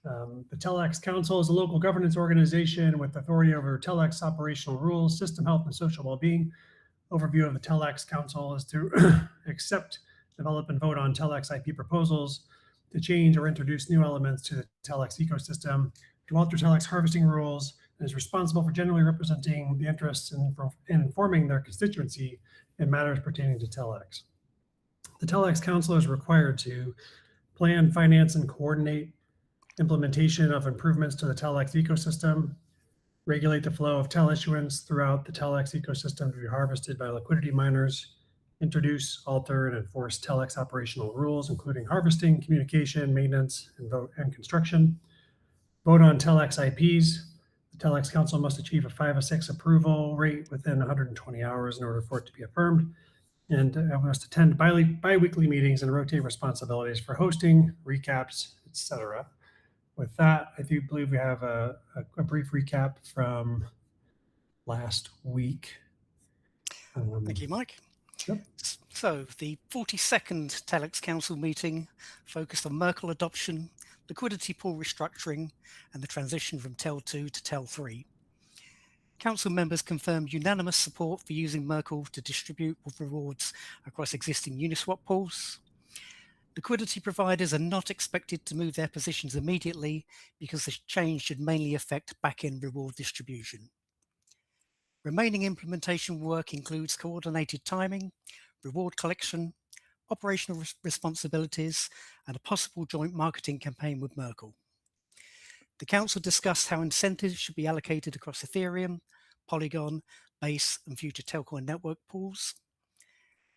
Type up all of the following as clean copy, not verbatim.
The TELx Council is a local governance organization with authority over TELx operational rules, system health, and social well-being. Overview of the TELx Council is to accept, develop, and vote on TELx IP proposals, to change or introduce new elements to the TELx ecosystem, to alter TELx harvesting rules, and is responsible for generally representing the interests and informing their constituency in matters pertaining to TELx. The TELx Council is required to plan, finance, and coordinate implementation of improvements to the TELx ecosystem, regulate the flow of TEL issuance throughout the TELx ecosystem to be harvested by liquidity miners, introduce, alter, and enforce TELx operational rules, including harvesting, communication, maintenance, and construction. Vote on TELx IPs. The TELx Council must achieve a 5 of 6 approval rate within 120 hours in order for it to be affirmed, and must attend bi-weekly meetings and rotate responsibilities for hosting, recaps, etc. With that, I do believe we have a brief recap from last week. Thank you, Mike. Yep. So the 42nd TELx Council meeting focused on Merkl adoption, liquidity pool restructuring, and the transition from TEL2 to TEL3. Council members confirmed unanimous support for using Merkl to distribute rewards across existing Uniswap pools. Liquidity providers are not expected to move their positions immediately because the change should mainly affect back-end reward distribution. Remaining implementation work includes coordinated timing, reward collection, operational responsibilities, and a possible joint marketing campaign with Merkl. The Council discussed how incentives should be allocated across Ethereum, Polygon, Base, and future Telcoin network pools.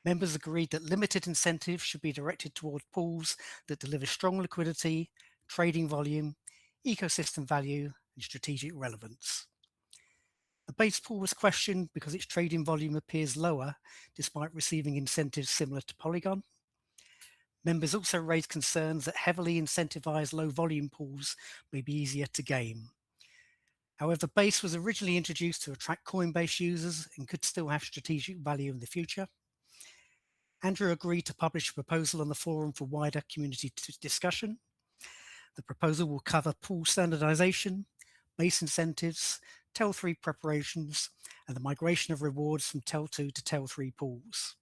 Members agreed that limited incentives should be directed toward pools that deliver strong liquidity, trading volume, ecosystem value, and strategic relevance. The base pool was questioned because its trading volume appears lower despite receiving incentives similar to Polygon. Members also raised concerns that heavily incentivized low volume pools may be easier to game. However, Base was originally introduced to attract Coinbase users and could still have strategic value in the future. Andrew agreed to publish a proposal on the forum for wider community discussion. The proposal will cover pool standardization, base incentives, TEL3 preparations, and the migration of rewards from TEL2 to TEL3 pools.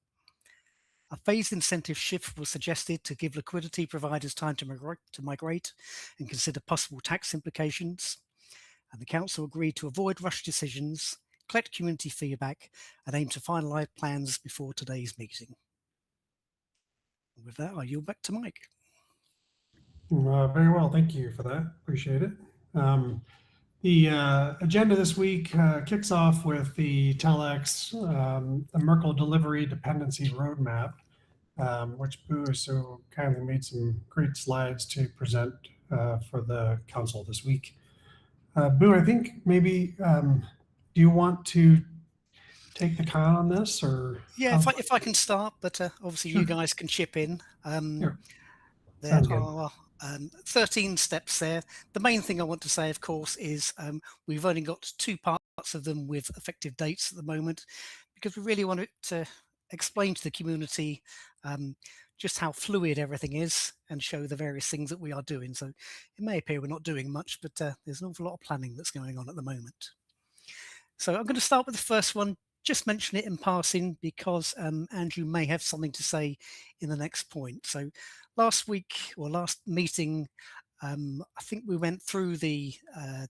A phased incentive shift was suggested to give liquidity providers time to migrate and consider possible tax implications. And the Council agreed to avoid rush decisions, collect community feedback, and aim to finalise plans before today's meeting. With that, I yield back to Mike. Very well, thank you for that. Appreciate it. The agenda this week kicks off with the TELx, the Merkl delivery dependency roadmap, which Boo has so kindly made some great slides to present for the council this week. Boo, I think maybe, do you want to take the count on this, or? Yeah, if I can start, but obviously Sure. you guys can chip in. Sure. There are 13 steps there. The main thing I want to say, of course, is we've only got 2 parts of them with effective dates at the moment, because we really want to explain to the community just how fluid everything is and show the various things that we are doing. So it may appear we're not doing much, but there's an awful lot of planning that's going on at the moment. So I'm going to start with the first one, just mention it in passing because Andrew may have something to say in the next point. So last week or last meeting, I think we went through the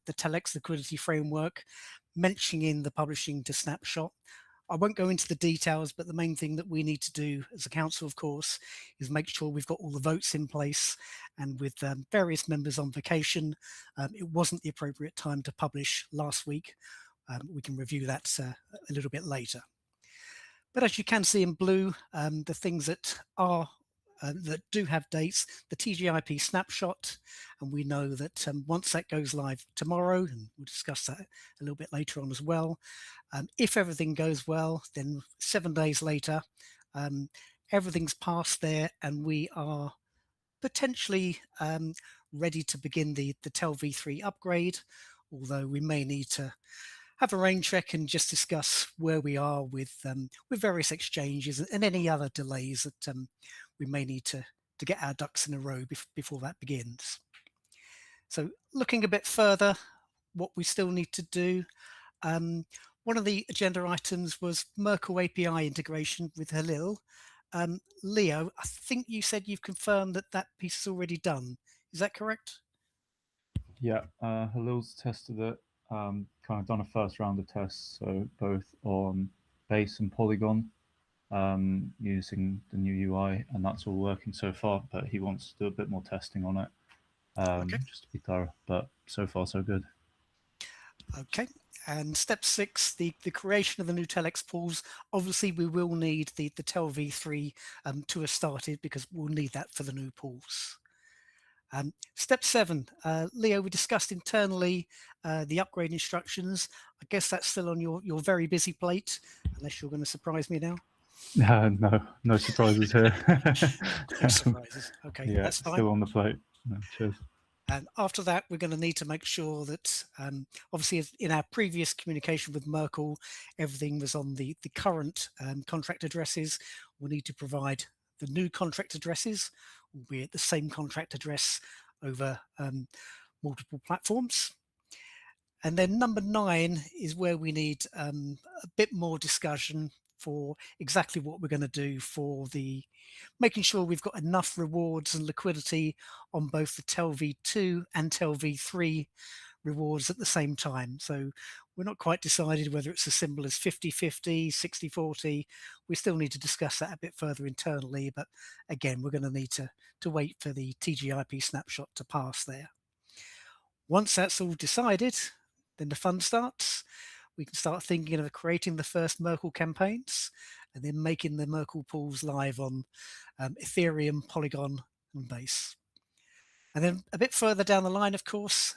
TELx liquidity framework, mentioning the publishing to Snapshot. I won't go into the details, but the main thing that we need to do as a council, of course, is make sure we've got all the votes in place. And with various members on vacation, it wasn't the appropriate time to publish last week. We can review that a little bit later. But as you can see in blue, the things that are that do have dates, the TGIP snapshot, and we know that once that goes live tomorrow, and we'll discuss that a little bit later on as well, if everything goes well, then 7 days later, everything's passed there and we are potentially ready to begin the TEL v3 upgrade, although we may need to have a rain check and just discuss where we are with various exchanges and any other delays that we may need to get our ducks in a row before that begins. So looking a bit further, what we still need to do, one of the agenda items was Merkl API integration with Halil. Leo, I think you said you've confirmed that that piece is already done. Is that correct? Yeah, Halil's tested it, kind of done a first round of tests, so both on Base and Polygon, using the new UI, and that's all working so far, but he wants to do a bit more testing on it, Okay. just to be thorough, but so far so good. Okay. And step 6, the creation of the new TELx pools. Obviously, we will need the TEL v3 to have started, because we'll need that for the new pools. Step 7, Leo, we discussed internally the upgrade instructions. I guess that's still on your very busy plate, unless you're going to surprise me now. No surprises here. No surprises. Okay, yeah, that's fine. still on the plate. No, cheers. And after that, we're going to need to make sure that, obviously, in our previous communication with Merkl, everything was on the current contract addresses. We'll need to provide the new contract addresses, albeit the same contract address over multiple platforms. And then number 9 is where we need a bit more discussion for exactly what we're going to do for the making sure we've got enough rewards and liquidity on both the TEL v2 and TEL v3 rewards at the same time. So we're not quite decided whether it's as simple as 50-50, 60-40. We still need to discuss that a bit further internally, but again, we're going to need to wait for the TGIP snapshot to pass there. Once that's all decided, then the fun starts. We can start thinking of creating the first Merkl campaigns and then making the Merkl pools live on Ethereum, Polygon, and Base. And then a bit further down the line, of course,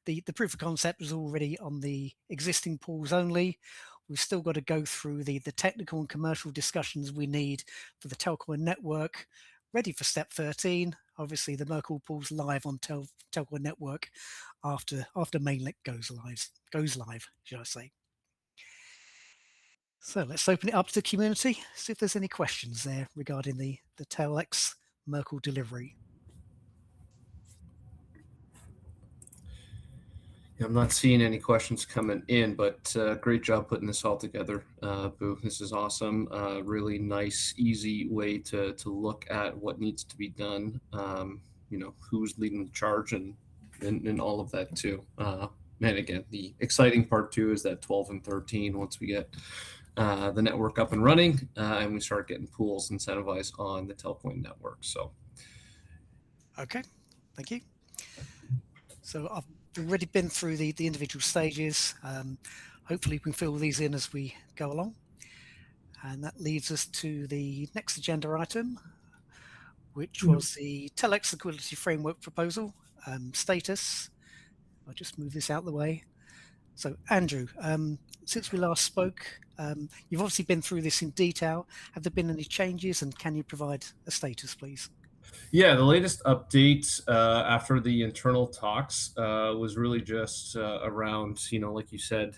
the proof of concept was already on the existing pools only. We've still got to go through the technical and commercial discussions we need for the Telcoin network, ready for step 13. Obviously, the Merkl pools live on Telcoin network after mainnet goes live, should I say. So let's open it up to the community, see if there's any questions there regarding the TELx Merkl delivery. I'm not seeing any questions coming in, but great job putting this all together, Boo. This is awesome. Really nice, easy way to look at what needs to be done. Who's leading the charge and all of that too. And again, the exciting part too is that 12 and 13. Once we get the network up and running, and we start getting pools incentivized on the Telcoin network. So, okay, thank you. So I've already been through the individual stages. Hopefully we can fill these in as we go along. And that leads us to the next agenda item, which was the TELx liquidity framework proposal status. I'll just move this out of the way. So Andrew, since we last spoke, you've obviously been through this in detail. Have there been any changes, and can you provide a status, please? Yeah, the latest update after the internal talks was really just around, like you said,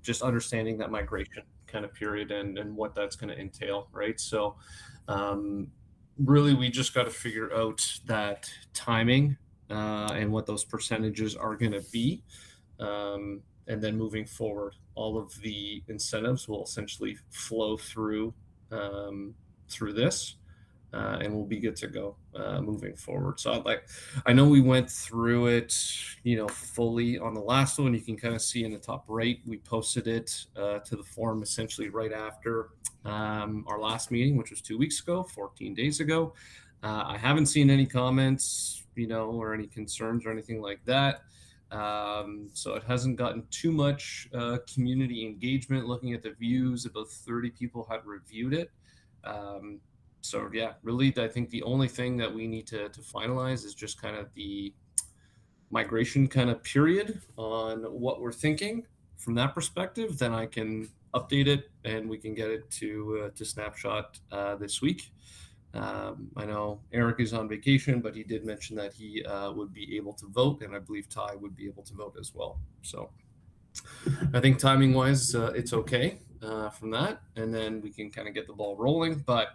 just understanding that migration kind of period and what that's going to entail, right? So really, we just got to figure out that timing and what those percentages are going to be. And then moving forward, all of the incentives will essentially flow through this. And we'll be good to go moving forward. So I know we went through it, fully on the last one. You can kind of see in the top right, we posted it to the forum essentially right after our last meeting, which was 2 weeks ago, 14 days ago. I haven't seen any comments, or any concerns or anything like that. So it hasn't gotten too much community engagement. Looking at the views, about 30 people had reviewed it. So yeah, really, I think the only thing that we need to finalize is just kind of the migration kind of period on what we're thinking from that perspective. Then I can update it and we can get it to Snapshot this week. I know Eric is on vacation, but he did mention that he would be able to vote, and I believe Ty would be able to vote as well. So I think timing wise, it's okay from that, and then we can kind of get the ball rolling. But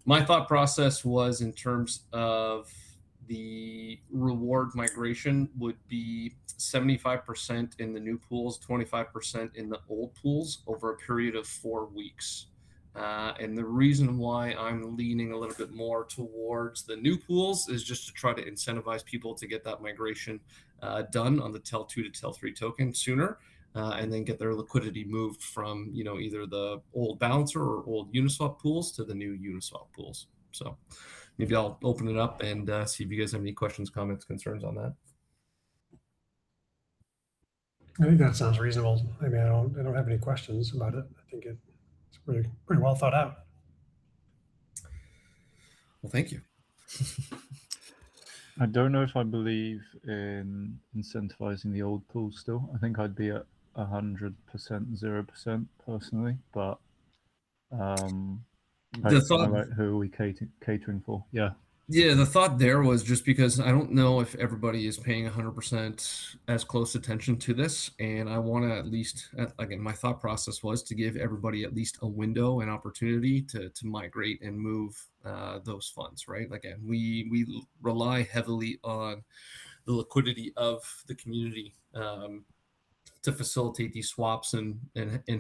my thought process was in terms of the reward migration would be 75% in the new pools, 25% in the old pools over a period of 4 weeks. And the reason why I'm leaning a little bit more towards the new pools is just to try to incentivize people to get that migration done on the TEL2 to TEL3 token sooner, and then get their liquidity moved from either the old balancer or old Uniswap pools to the new Uniswap pools. So maybe I'll open it up and see if you guys have any questions, comments, concerns on that. I think that sounds reasonable. I mean, I don't have any questions about it. I think it's pretty well thought out. Well, thank you. I don't know if I believe in incentivizing the old pool still. I think I'd be at 100%, 0% personally, but The thought, who are we catering for? Yeah. Yeah, the thought there was just because I don't know if everybody is paying 100% as close attention to this. And I want to at least, again, my thought process was to give everybody at least a window and opportunity to migrate and move those funds, right? Again, we rely heavily on the liquidity of the community to facilitate these swaps and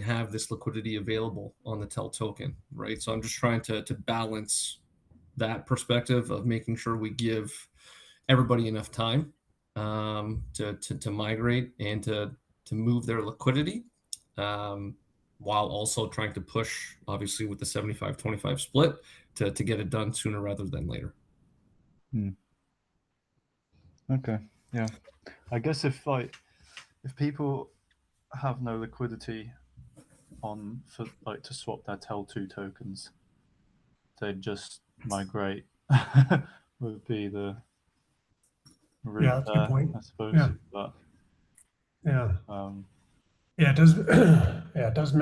have this liquidity available on the TEL token, right? So I'm just trying to balance that perspective of making sure we give everybody enough time to migrate and to move their liquidity, while also trying to push, obviously, with the 75-25 split to get it done sooner rather than later. Okay. Yeah. I guess if people have no liquidity to swap their TEL2 tokens, they'd just migrate would be the route. Yeah, that's a good point. I suppose. Yeah. But Yeah. yeah, it does. Yeah, it does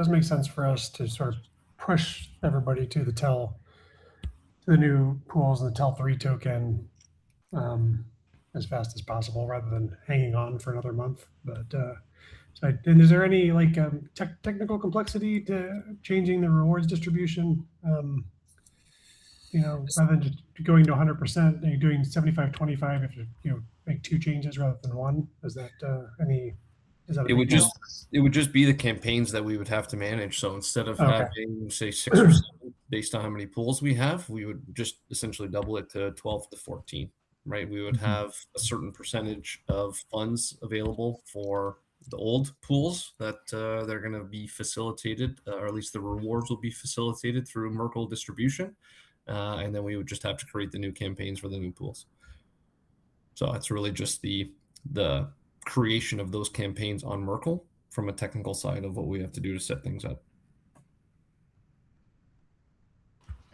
make sense for us to sort of push everybody to the new pools and the TEL3 token as fast as possible, rather than hanging on for another month. But and is there any technical complexity to changing the rewards distribution? Rather than just going to 100%, you're doing 75-25 if you make 2 changes rather than 1. Is that It would just be the campaigns that we would have to manage. So instead of having, say, 6 or 7 based on how many pools we have, we would just essentially double it to 12 to 14, right? We would have a certain percentage of funds available for the old pools that they're going to be facilitated, or at least the rewards will be facilitated through Merkl distribution. And then we would just have to create the new campaigns for the new pools. So it's really just the creation of those campaigns on Merkl from a technical side of what we have to do to set things up.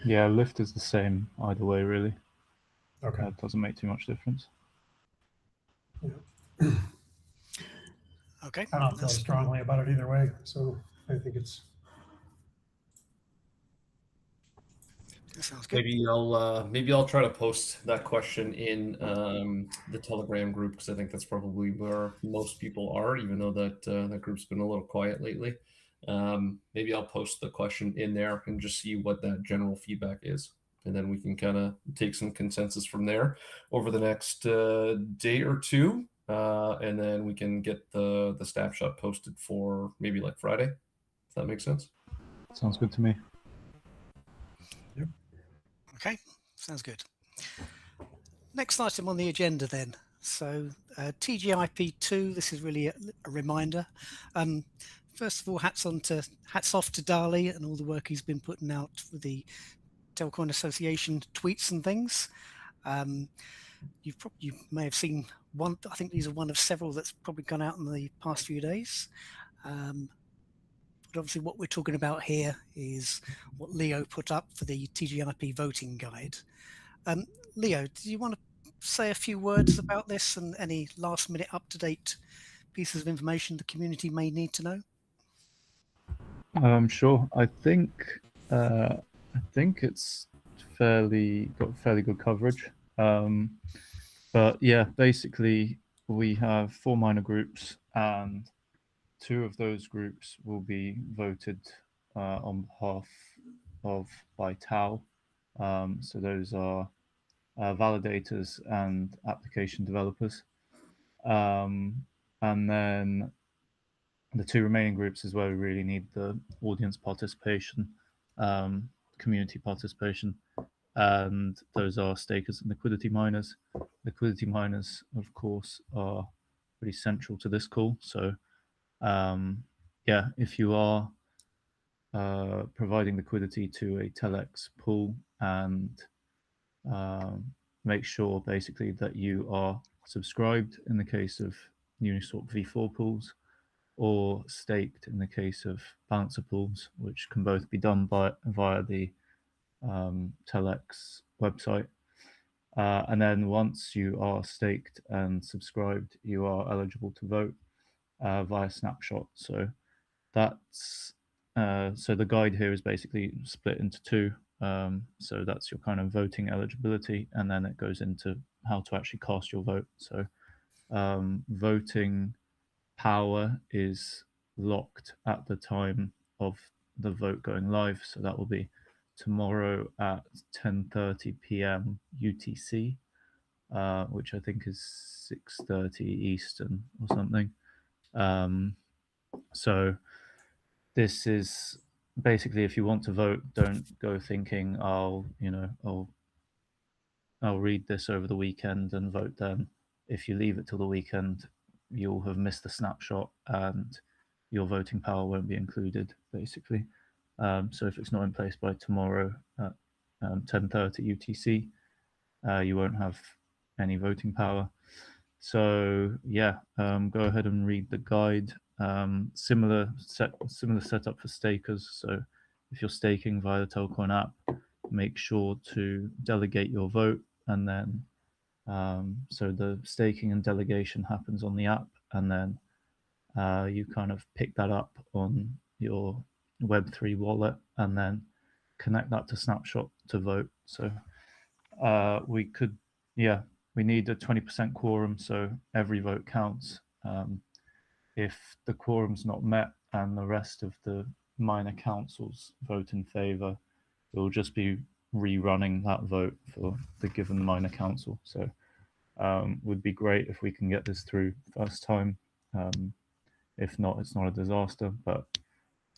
Yeah, lift is the same either way, really. Okay. It doesn't make too much difference. Yeah. Okay. I don't feel strongly about it either way, so I think it's. That sounds good. Maybe I'll try to post that question in the Telegram group, because I think that's probably where most people are, even though that group's been a little quiet lately. Maybe I'll post the question in there and just see what that general feedback is, and then we can kind of take some consensus from there over the next day or two, and then we can get the snapshot posted for maybe like Friday. Does that make sense? Sounds good to me. Yep. Okay, sounds good. Next item on the agenda then. So TGIP2, this is really a reminder. First of all, hats off to Dali and all the work he's been putting out with the Telcoin Association tweets and things. You may have seen one. I think these are one of several that's probably gone out in the past few days. But obviously what we're talking about here is what Leo put up for the TGIP voting guide. Leo, do you want to say a few words about this and any last minute up-to-date pieces of information the community may need to know? Sure. I think it's got fairly good coverage. But yeah, basically we have 4 minor groups, and 2 of those groups will be voted on behalf of by TAO. So those are validators, and application developers. And then the two remaining groups is where we really need the audience participation, community participation, and those are stakers and liquidity miners. Liquidity miners, of course, are pretty central to this call. So yeah, if you are providing liquidity to a TELx pool, and make sure basically that you are subscribed in the case of Uniswap v4 pools, or staked in the case of balancer pools, which can both be done via the TELx website. And then once you are staked and subscribed, you are eligible to vote via Snapshot. So that's so the guide here is basically split into two. So that's your kind of voting eligibility, and then it goes into how to actually cast your vote. So voting power is locked at the time of the vote going live. So that will be tomorrow at 10:30 p.m. UTC, which I think is 6:30 Eastern or something. So this is basically, if you want to vote, don't go thinking I'll read this over the weekend and vote then. If you leave it till the weekend, you'll have missed the snapshot and your voting power won't be included, basically. So if it's not in place by tomorrow at 10:30 UTC, you won't have any voting power. So yeah, go ahead and read the guide. Similar setup for stakers. So if you're staking via the Telcoin app, make sure to delegate your vote, and then so the staking and delegation happens on the app, and then you kind of pick that up on your Web3 wallet, and then connect that to Snapshot to vote. So we need a 20% quorum, so every vote counts. If the quorum's not met and the rest of the minor councils vote in favor, it will just be rerunning that vote for the given minor council. So would be great if we can get this through first time. If not, it's not a disaster, but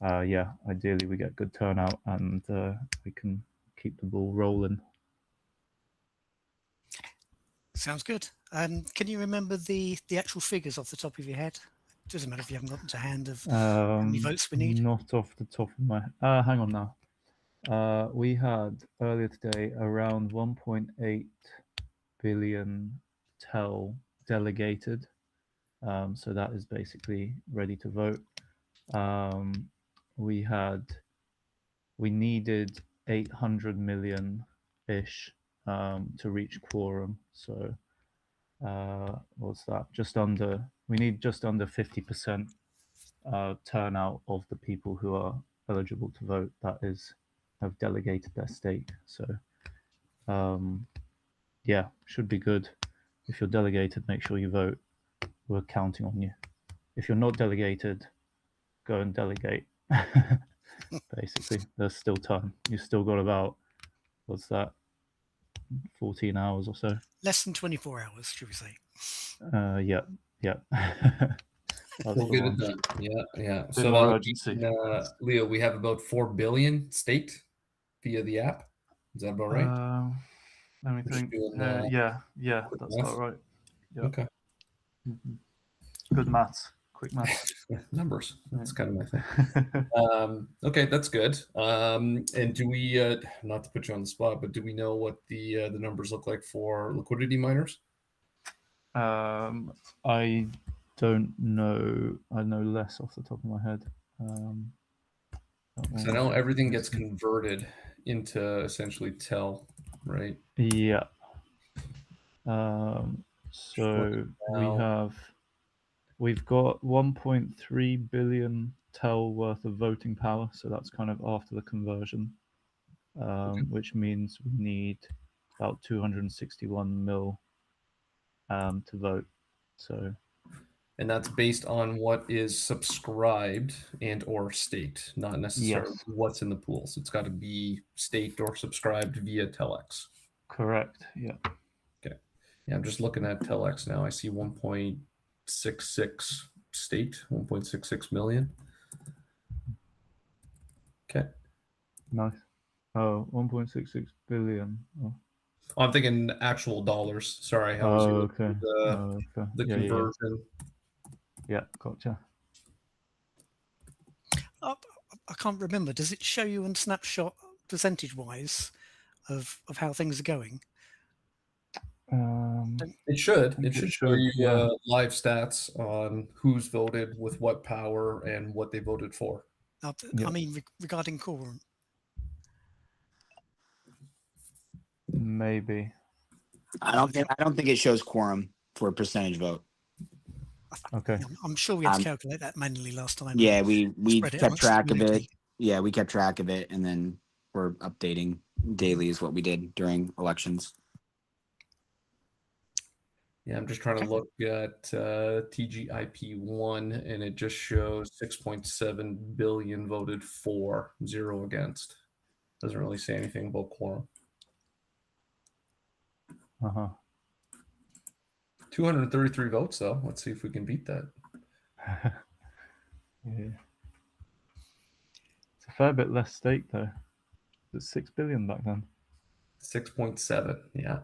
yeah, ideally we get good turnout and we can keep the ball rolling. Sounds good. Can you remember the actual figures off the top of your head? Doesn't matter if you haven't got them to hand of how many votes we need. Not off the top of my hang on now. We had earlier today around 1.8 billion TEL delegated. So that is basically ready to vote. We needed 800 million ish to reach quorum. So what's that? We need just under 50% turnout of the people who are eligible to vote, that is, have delegated their stake. So yeah, should be good. If you're delegated, make sure you vote. We're counting on you. If you're not delegated, go and delegate. Basically, there's still time. You've still got about, what's that, 14 hours or so. Less than 24 hours, should we say? Yeah. We'll get it done. Yeah. So more that urgency. Leo, we have about 4 billion staked via the app. Is that about right? Let me think. Yeah, that's math? about right. Yeah. Okay. Good maths. Quick maths. Numbers. That's kind of my thing. Okay, that's good. And do we, not to put you on the spot, but do we know what the numbers look like for liquidity miners? I don't know. I know less off the top of my head. So I know everything gets converted into essentially TEL, right? Yeah. So we've got 1.3 billion TEL worth of voting power. So that's kind of after the conversion, which means we need about 261 mil to vote. So. And that's based on what is subscribed and or staked, not necessarily what's in the pool. So it's got to be staked or subscribed via TELx. Correct. Yeah. Yeah, I'm just looking at TELx now. I see 1.66 state, 1.66 million. Okay. Nice. Oh, 1.66 billion. Oh, Oh, I'm thinking actual dollars. Sorry, I was okay. the Okay. the Yeah, conversion. yeah. Gotcha. I can't remember. Does it show you in Snapshot percentage-wise of how things are going? It should. think It should it show should, you yeah. live stats on who's voted with what power and what they voted for. Yeah. I mean, regarding Quorum. Maybe. I don't think it shows quorum for a percentage vote. Okay. I'm sure we had to calculate that manually last time. Yeah, we spread it kept amongst the track of it. community. Yeah, we kept track of it, and then we're updating daily is what we did during elections. Yeah, I'm just trying to look at TGIP1, and it just shows 6.7 billion voted for, 0 against. Doesn't really say anything about quorum. 233 votes, though. Let's see if we can beat that. Yeah. It's a fair bit less stake, though. It's 6 billion back then. 6.7, yeah.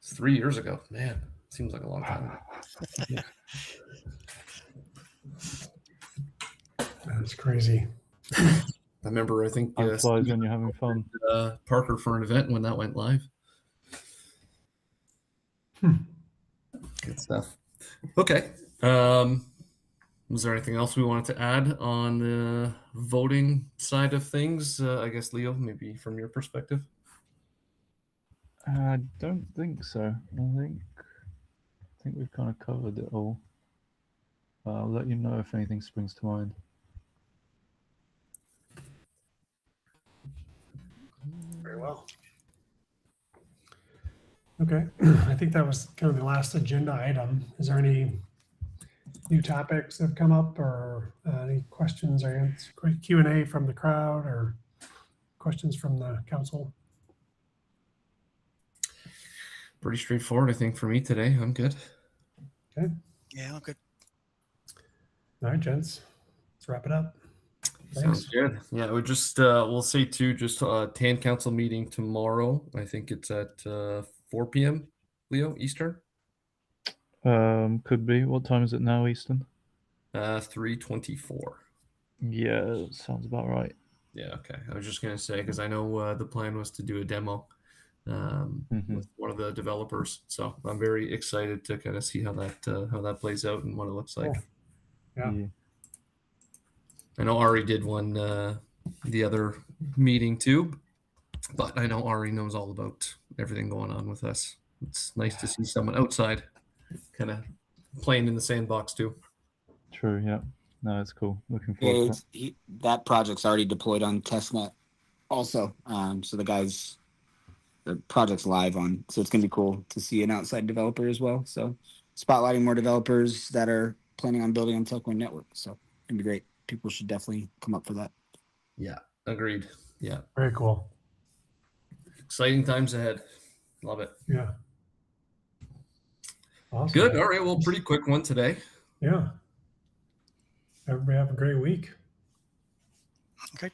It's 3 years ago. Man, seems like a long time. That's crazy. I remember, I think Time flies when you're having fun. Parker for an event when that went live. Good stuff. Okay. Was there anything else we wanted to add on the voting side of things? I guess, Leo, maybe from your perspective. I don't think so. I think we've kind of covered it all. I'll let you know if anything springs to mind. Very well. Okay, I think that was kind of the last agenda item. Is there any new topics that have come up, or any questions or Q&A from the crowd, or questions from the council? Pretty straightforward, I think, for me today. I'm good. Okay. Yeah, I'm good. All right, gents, let's wrap it up. Sounds Thanks. good. Yeah, we just we'll say too, just TAN council meeting tomorrow. I think it's at 4 p.m. Leo Eastern. Could be. What time is it now, Eastern? 3:24. Yeah, sounds about right. Yeah, okay. I was just gonna say, because I know the plan was to do a demo with one of the developers, so I'm very excited to kind of see how that plays out and what it looks like. Cool. Yeah. I know Ari did one the other meeting too, but I know Ari knows all about everything going on with us. It's nice to see someone outside kind of playing in the sandbox too. True, yeah. No, it's cool. Looking forward to it. That project's already deployed on testnet also. So the project's live on, so it's gonna be cool to see an outside developer as well. So spotlighting more developers that are planning on building on Telcoin network. So it's gonna be great. People should definitely come up for that. Yeah, agreed. Yeah. Very cool. Exciting times ahead. Love it. Yeah. Awesome. Good. All right. Well, pretty quick one today. Yeah. Everybody have a great week. Okay.